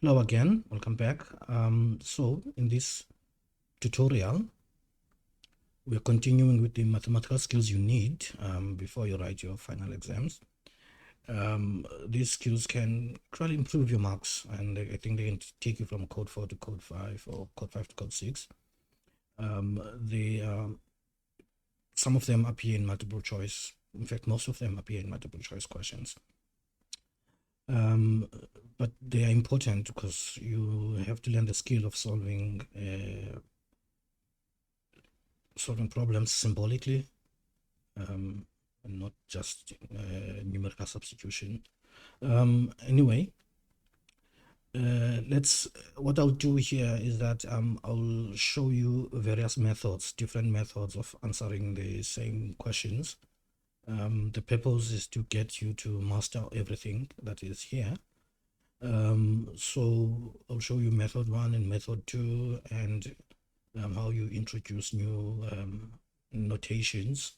Hello again, welcome back. So in this tutorial, we are continuing with the mathematical skills you need before you write your final exams. These skills can actually improve your marks, and I think they can take you from code 4 to code 5 or code 5 to code 6. Some of them appear in multiple choice. In fact, most of them appear in multiple choice questions. But they are important because you have to learn the skill of solving problems symbolically, and not just numerical substitution. Anyway, what I'll do here is that I'll show you various methods, different methods of answering the same questions. The purpose is to get you to master everything that is here. So I'll show you method 1 and method 2, and how you introduce new notations.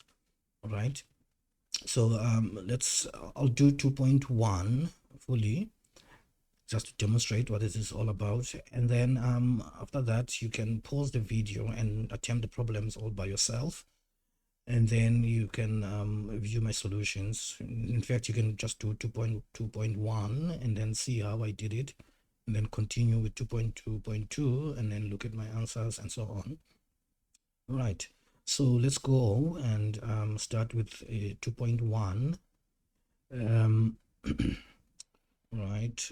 All right. So I'll do 2.1 fully, just to demonstrate what this is all about. And then after that, you can pause the video and attempt the problems all by yourself. And then you can view my solutions. In fact, you can just do 2.2.1 and then see how I did it, and then continue with 2.2.2 and then look at my answers and so on. All right, so let's go and start with 2.1. Right,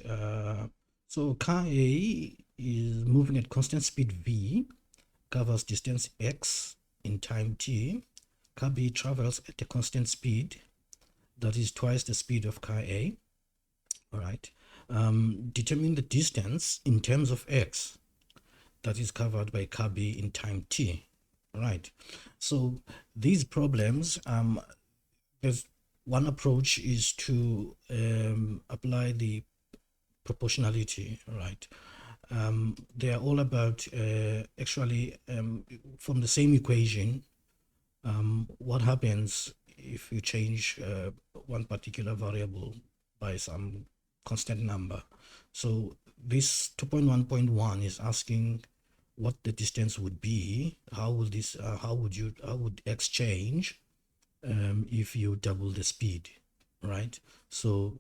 so car A is moving at constant speed v, covers distance x in time t. Car B travels at a constant speed that is twice the speed of car A. All right, determine the distance in terms of x that is covered by car B in time t. All right, so these problems, there's one approach is to apply the proportionality, right? They are all about actually from the same equation. What happens if you change one particular variable by some constant number? So this 2.1.1 is asking what the distance would be. How would x change if you double the speed, right? So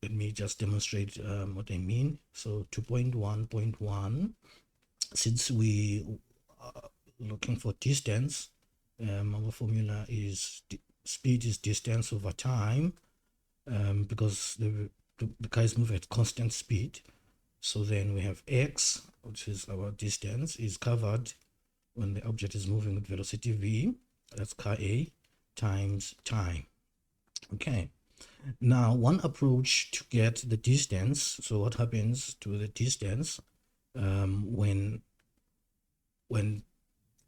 let me just demonstrate what I mean. So 2.1.1, since we are looking for distance, our formula is speed is distance over time, because the car is moving at constant speed. So then we have x, which is our distance, is covered when the object is moving with velocity v, that's car A, times time. Okay, now one approach to get the distance, so what happens to the distance when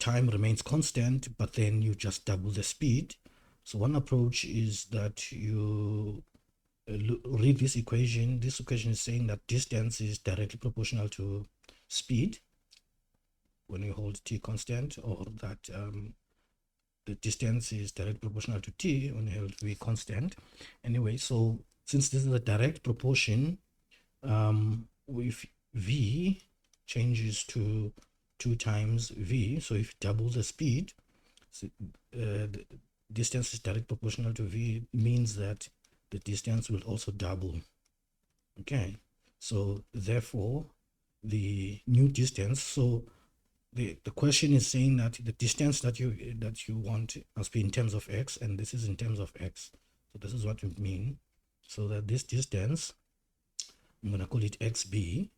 time remains constant, but then you just double the speed. So one approach is that you read this equation. This equation is saying that distance is directly proportional to speed when you hold t constant, or that the distance is directly proportional to t when you hold v constant. Anyway, so since this is a direct proportion, if v changes to 2 times v, so if you double the speed, so, the distance is directly proportional to v, means that the distance will also double. Okay, so therefore the new distance, so the question is saying that the distance that you want must be in terms of x, and this is in terms of x. So this is what we mean. So that this distance, I'm going to call it xb,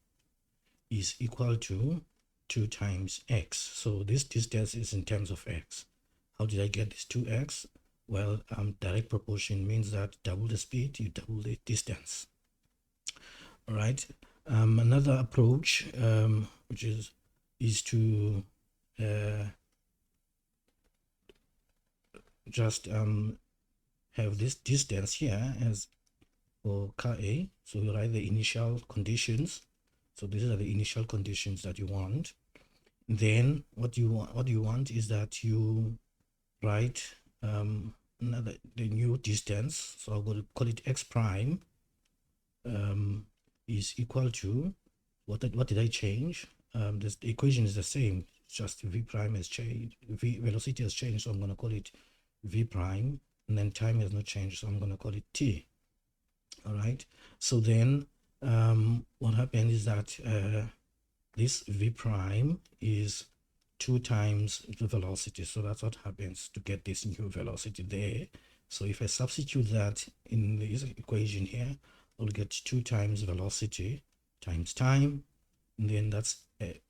is equal to 2 times x. So this distance is in terms of x. How did I get this 2x? Well, direct proportion means that double the speed, you double the distance. All right. Another approach, which is to just have this distance here as for car A. So you write the initial conditions. So these are the initial conditions that you want. Then what you want is that you write the new distance. So I'm going to call it x prime is equal to what did I change? The equation is the same, just v prime has changed, v velocity has changed, so I'm going to call it v prime, and then time has not changed, so I'm going to call it t. All right, so then what happened is that this v prime is 2 times the velocity, so that's what happens to get this new velocity there. So if I substitute that in this equation here, I'll get 2 times velocity times time, and then that's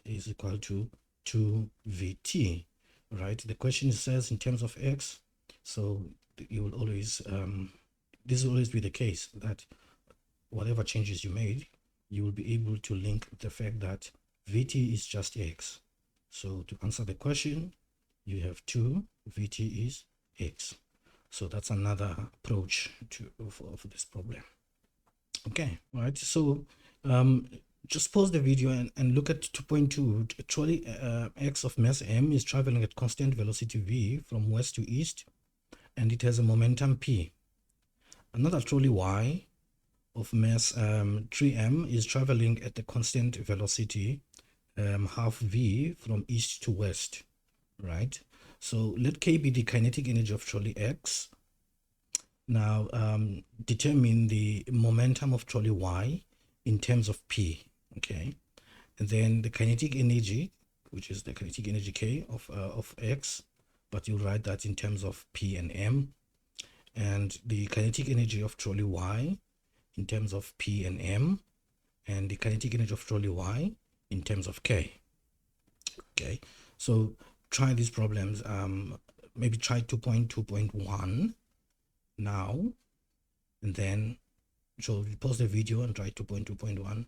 is equal to 2 vt, right? The question says in terms of x, so you will always this will always be the case, that whatever changes you made, you will be able to link the fact that vt is just x. So to answer the question, you have 2 vt is x. So that's another approach to for this problem. Okay, right. So just pause the video and look at 2.2. A trolley x of mass m is traveling at constant velocity v from west to east, and it has a momentum p. Another trolley y of mass 3m is traveling at the constant velocity half v from east to west, right? So let k be the kinetic energy of trolley x. Now determine the momentum of trolley y in terms of p, okay? And then the kinetic energy, which is the kinetic energy k of x, but you'll write that in terms of p and m, and the kinetic energy of trolley y in terms of p and m, and the kinetic energy of trolley y in terms of k. Okay, so try these problems. Maybe try 2.2.1 now, and then so pause the video and try 2.2.1,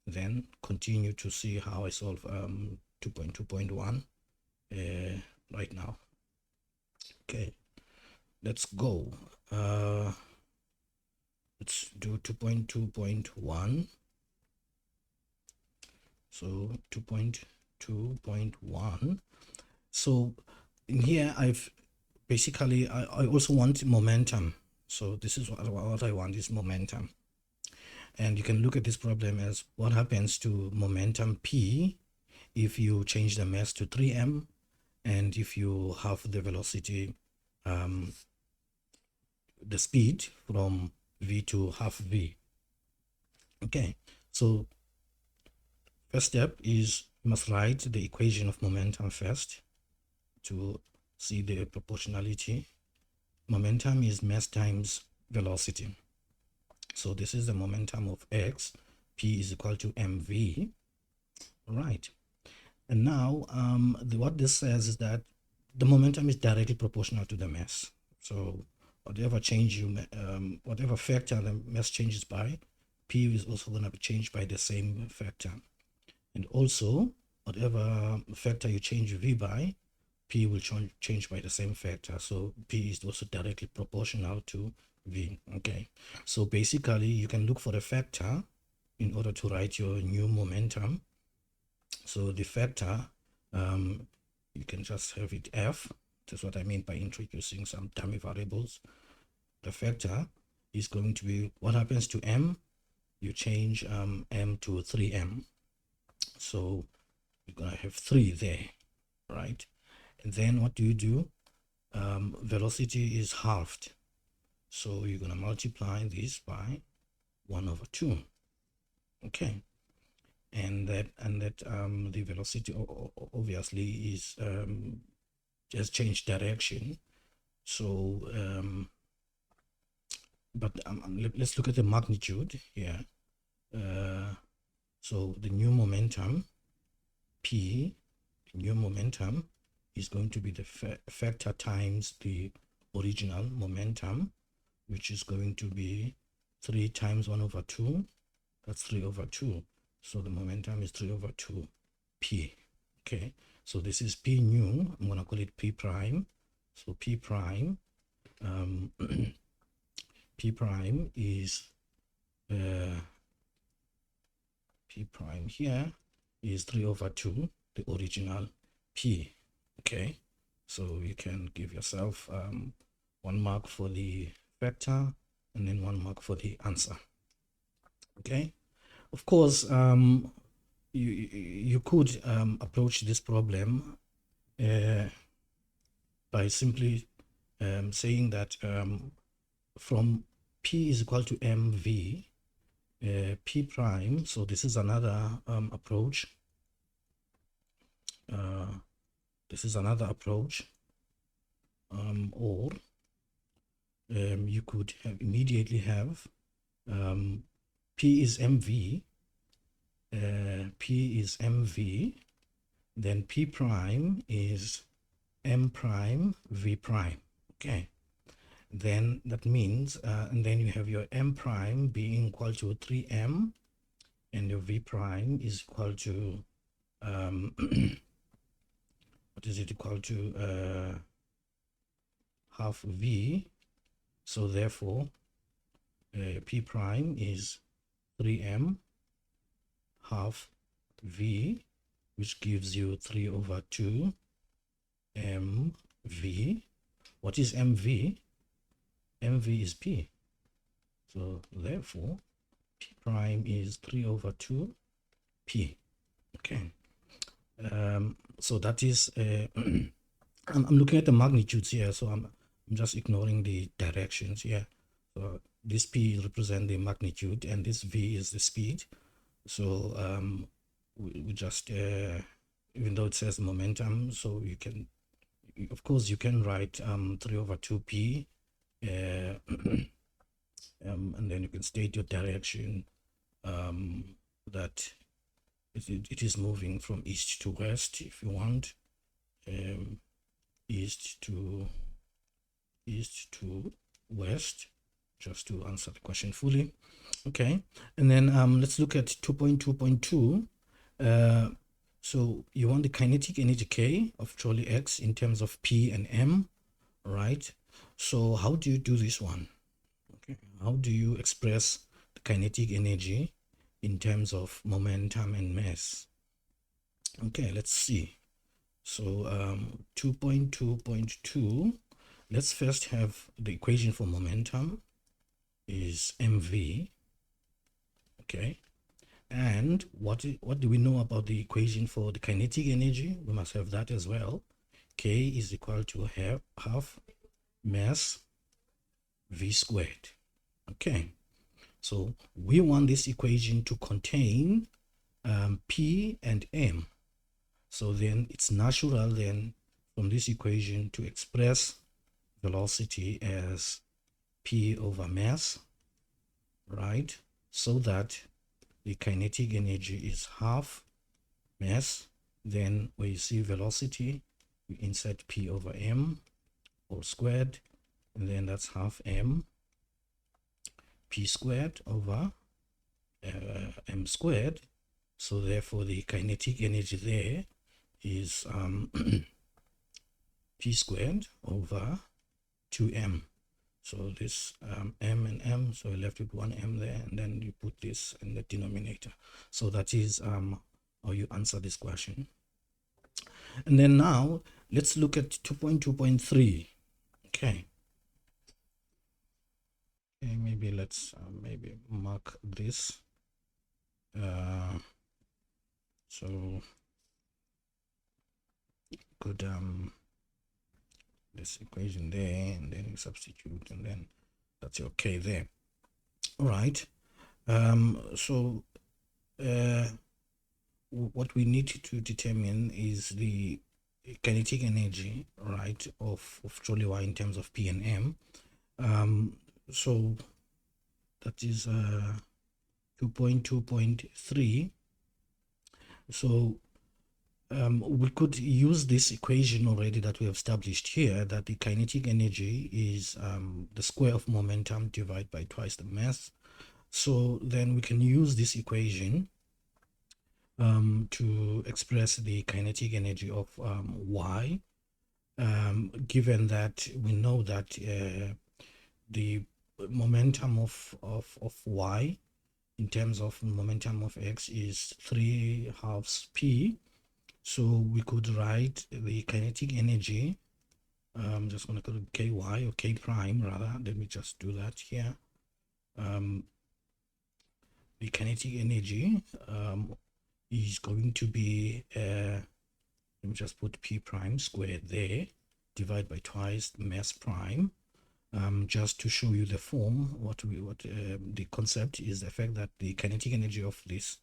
then continue to see how I solve 2.2.1 right now. Okay, let's go. Let's do 2.2.1. So 2.2.1. So in here I've basically I also want momentum. So this is what I want, is momentum. And you can look at this problem as what happens to momentum p if you change the mass to 3m, and if you have the velocity, the speed from v to half v. Okay, so first step is you must write the equation of momentum first to see the proportionality. Momentum is mass times velocity. So this is the momentum of x. P is equal to mv. All right. And now what this says is that the momentum is directly proportional to the mass. So whatever change you, whatever factor the mass changes by, P is also going to be changed by the same factor. And also, whatever factor you change V by, P will change by the same factor. So P is also directly proportional to V. Okay. So basically, you can look for a factor in order to write your new momentum. So the factor, you can just have it F. That's what I mean by introducing some dummy variables. The factor is going to be what happens to M. You change M to 3M. So you're going to have 3 there, right? And then what do? Velocity is halved. So you're going to multiply this by 1/2. Okay. And that the velocity obviously is just changed direction. So but let's look at the magnitude here. So the new momentum P, new momentum, is going to be the factor times the original momentum, which is going to be 3 times 1/2. That's 3/2. So the momentum is 3/2 P. Okay, so this is P new. I'm going to call it P prime. So P prime, P prime is P prime here is 3/2, the original P. Okay, so you can give yourself 1 mark for the factor and then 1 mark for the answer. Okay, of course, you could approach this problem by simply saying that from P is equal to mv, P prime, so this is another approach. This is another approach, or you could immediately have P is mv, P is mv, then P prime is m prime v prime. Okay, then that means and then you have your m prime being equal to 3m, and your v prime is equal to what is it equal to half v. So therefore P prime is 3m half v, which gives you 3 over 2 mv. What is mv? mv is p. So therefore P prime is 3 over 2 p. Okay. So that is I'm looking at the magnitudes here, so I'm just ignoring the directions here. So this p represents the magnitude and this v is the speed. So we just even though it says momentum, so you can, of course you can write 3 over 2 p and then you can state your direction that it is moving from east to west if you want, east to west, just to answer the question fully. Okay, and then let's look at 2.2.2. So you want the kinetic energy K of trolley X in terms of P and M, right? So how do you do this one? Okay, how do you express the kinetic energy in terms of momentum and mass? Okay, let's see. So 2.2.2, let's first have the equation for momentum is mv. Okay, and what do we know about the equation for the kinetic energy? We must have that as well. K is equal to half mass v squared. Okay, so we want this equation to contain P and M. So then it's natural then from this equation to express velocity as P over mass, right? So that the kinetic energy is half mass. Then where you see velocity, we insert P over M or squared, and then that's half m P squared over m squared. So therefore the kinetic energy there is P squared over 2m. So this m and m, so we're left with 1m there, and then you put this in the denominator. So that is how you answer this question. And then now let's look at 2.2.3. Okay, maybe let's maybe mark this. So could this equation there, and then you substitute, and then that's okay there. All right. So what we need to determine is the kinetic energy, right, of trolley Y in terms of P and M. So that is 2.2.3. So we could use this equation already that we have established here, that the kinetic energy is the square of momentum divided by twice the mass. So then we can use this equation to express the kinetic energy of y, given that we know that the momentum of y in terms of momentum of x is 3/2 p. So we could write the kinetic energy. I'm just going to call it ky or k prime rather. Let me just do that here. The kinetic energy is going to be, let me just put p prime squared there, divide by twice mass prime. Just to show you the form, the concept is the fact that the kinetic energy of this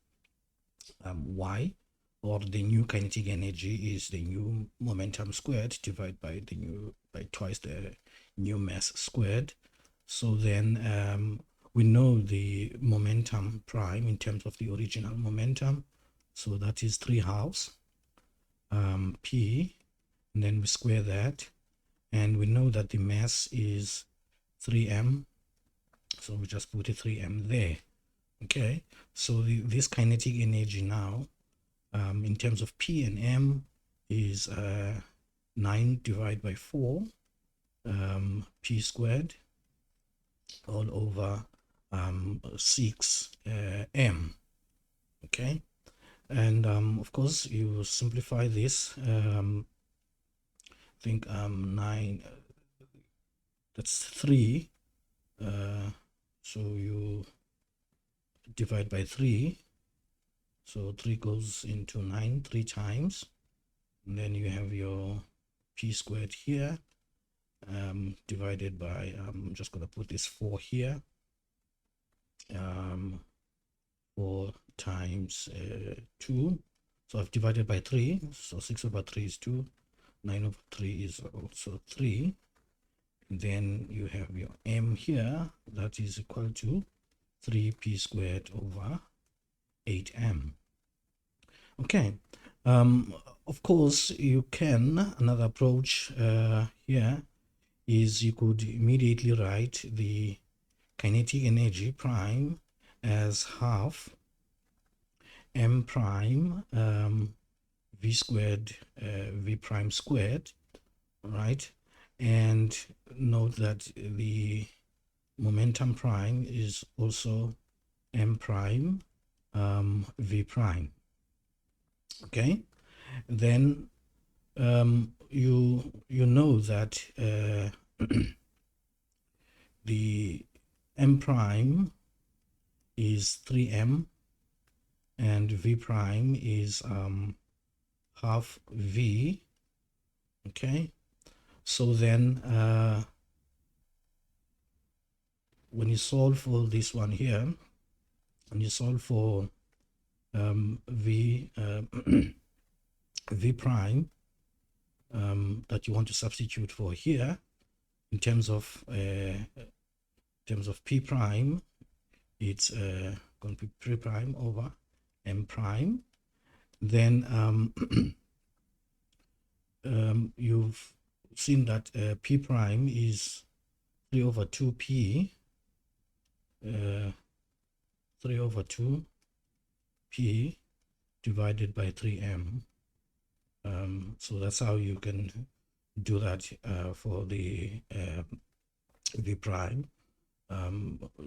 y, or the new kinetic energy, is the new momentum squared divided by twice the new mass squared. So then we know the momentum prime in terms of the original momentum, so that is 3/2 p, and then we square that, and we know that the mass is 3m, so we just put a 3m there. Okay, so this kinetic energy now, in terms of p and m, is 9 divided by 4 p squared all over 6 m. Okay, and of course you simplify this. I think 9, that's 3, so you divide by 3, so 3 goes into 9 3 times, and then you have your p squared here, divided by, I'm just going to put this 4 here, 4 times 2, so I've divided by 3, so 6 over 3 is 2, 9 over 3 is also 3, and then you have your m here, that is equal to 3p squared over 8m. Okay, of course you can, another approach here is you could immediately write the kinetic energy prime as half m prime v squared v prime squared, right? And note that the momentum prime is also m prime v prime. Okay, then you know that the m prime is 3m and v prime is half v. Okay, so then when you solve for this one here, when you solve for v v prime that you want to substitute for here, in terms of p prime, it's going to be p prime over m prime. Then you've seen that p prime is 3 over 2p, 3 over 2p divided by 3m. So that's how you can do that for the v prime.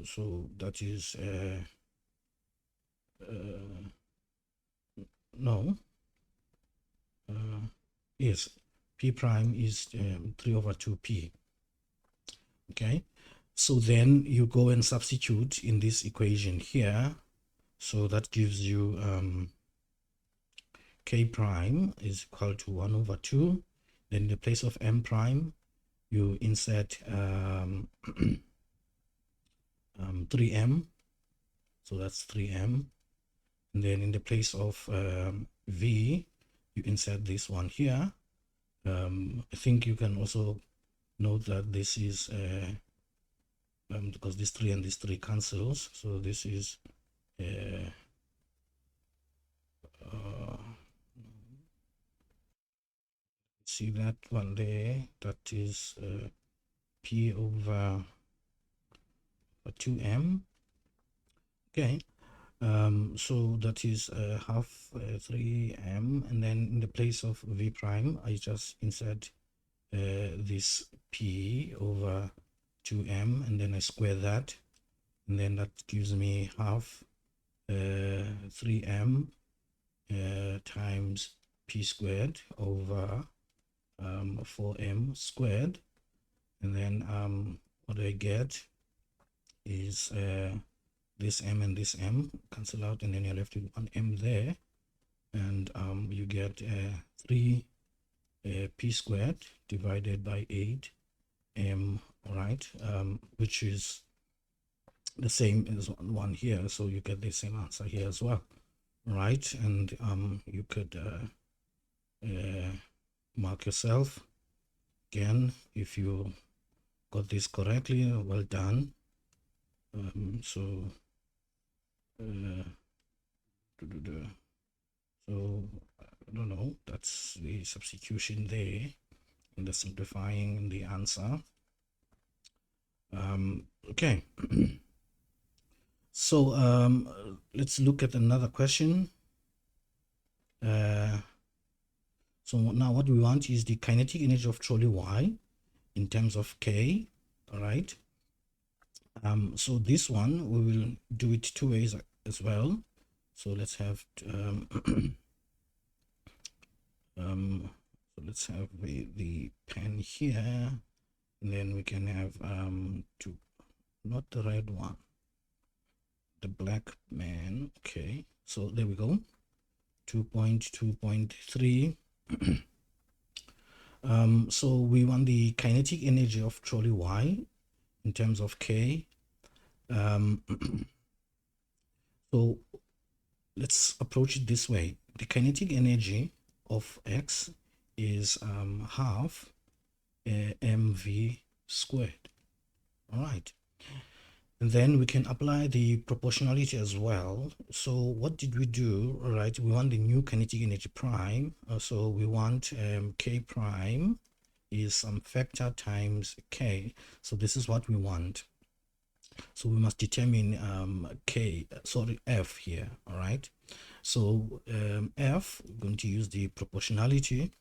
So that is no, yes, p prime is 3 over 2p. Okay, so then you go and substitute in this equation here, so that gives you k prime is equal to 1 over 2. Then in the place of m prime you insert 3m, so that's 3m, and then in the place of v you insert this one here. I think you can also note that this is because this 3 and this 3 cancels, so this is see that one there, that is p over 2m. Okay, so that is half 3m, and then in the place of v prime I just insert this p over 2m, and then I square that, and then that gives me half 3m times p squared over 4m squared, and then what I get is this m and this m cancel out, and then you're left with 1m there, get 3 p squared divided by 8 m, right, which is the same as one here, so you get the same answer here as well, right? And you could mark yourself again if you got this correctly. Well done. So I don't know, that's the substitution there and the simplifying the answer. Okay. So let's look at another question. So now what we want is the kinetic energy of trolley Y in terms of K, all right? So this one, we will do it two ways as well. So let's have, so let's have the pen here, and then we can have not the red one, the black man. Okay, so there we go. 2.2.3. So we want the kinetic energy of trolley Y in terms of K. So let's approach it this way. The kinetic energy of X is half mv squared. All right. And then we can apply the proportionality as well. So what did we do? All right, we want the new kinetic energy prime. So we want K prime is some factor times K. So this is what we want. So we must determine F here. All right. So F, we're going to use the proportionality.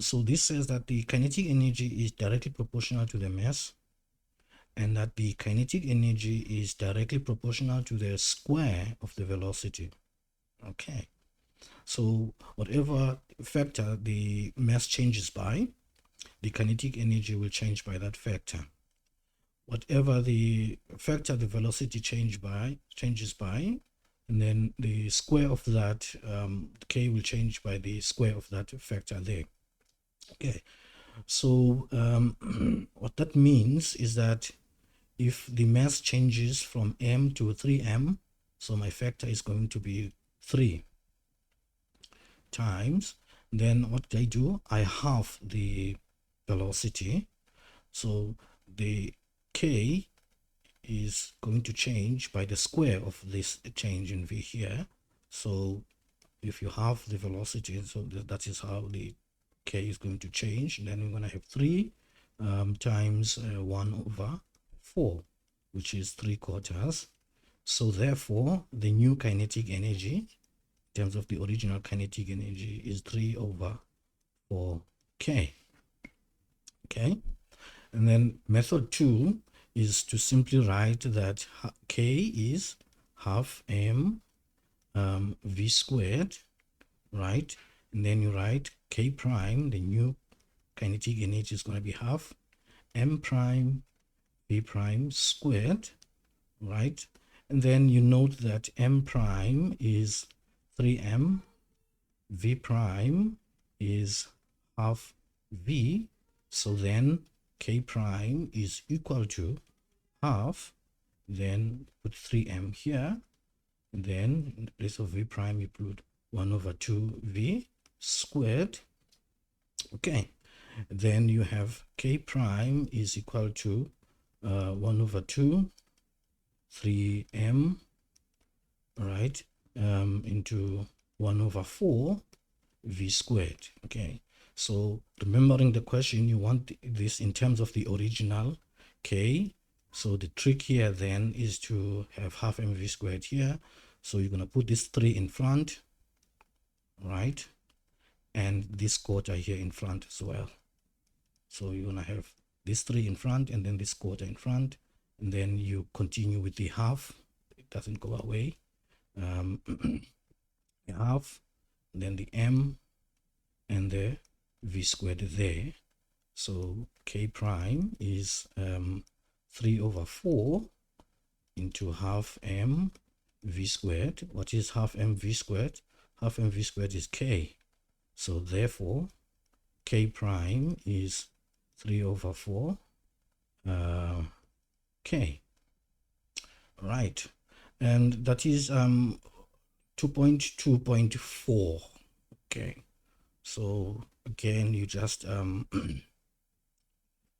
So this says that the kinetic energy is directly proportional to the mass, and that the kinetic energy is directly proportional to the square of the velocity. Okay, so whatever factor the mass changes by, the kinetic energy will change by that factor. Whatever the factor the velocity changes by, and then the square of that, k will change by the square of that factor there. Okay, so what that means is that if the mass changes from m to 3m, so my factor is going to be 3 times, then what I do, I halve the velocity. So the k is going to change by the square of this change in v here. So if you halve the velocity, so that is how the k is going to change. And then we're going to have 3 times 1/4, which is 3/4. So therefore, the new kinetic energy, in terms of the original kinetic energy, is 3/4k. Okay, and then method 2 is to simply write that k is half m v squared, right? And then you write k prime, the new kinetic energy is going to be half m prime v prime squared, right? And then you note that m prime is 3m, v prime is half v, so then k prime is equal to half, then put 3m here, and then in place of v prime you put 1/2v squared. Okay, then you have k prime is equal to 1/2 3m, right, into 1/4 v squared. Okay, so remembering the question, you want this in terms of the original k. So the trick here then is to have half mv squared here. So you're going to put this 3 in front, right, and this quarter here in front as well. So you're going to have this 3 in front and then this quarter in front, and then you continue with the half. It doesn't go away. Half, then the m and the v squared there. So k prime is 3/4 into half m v squared. What is half m v squared? half mv squared is k. So therefore, k prime is 3/4 k. Right. And that is 2.2.4. Okay. So again, you just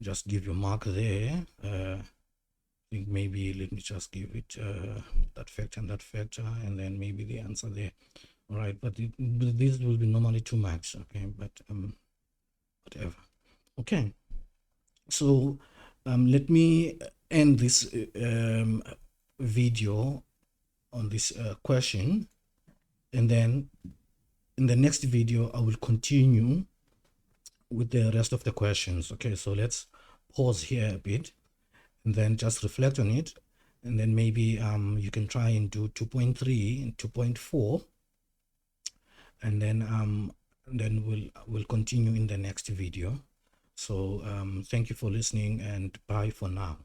just give your mark there. I think maybe let me just give it that factor and that factor, and then maybe the answer there. All right, but this will be normally too much. Okay, but whatever. Okay, so let me end this video on this question, and then in the next video I will continue with the rest of the questions. Okay, so let's pause here a bit and then just reflect on it, and then maybe you can try and do 2.3 and 2.4, and then we'll continue in the next video. So thank you for listening, and bye for now.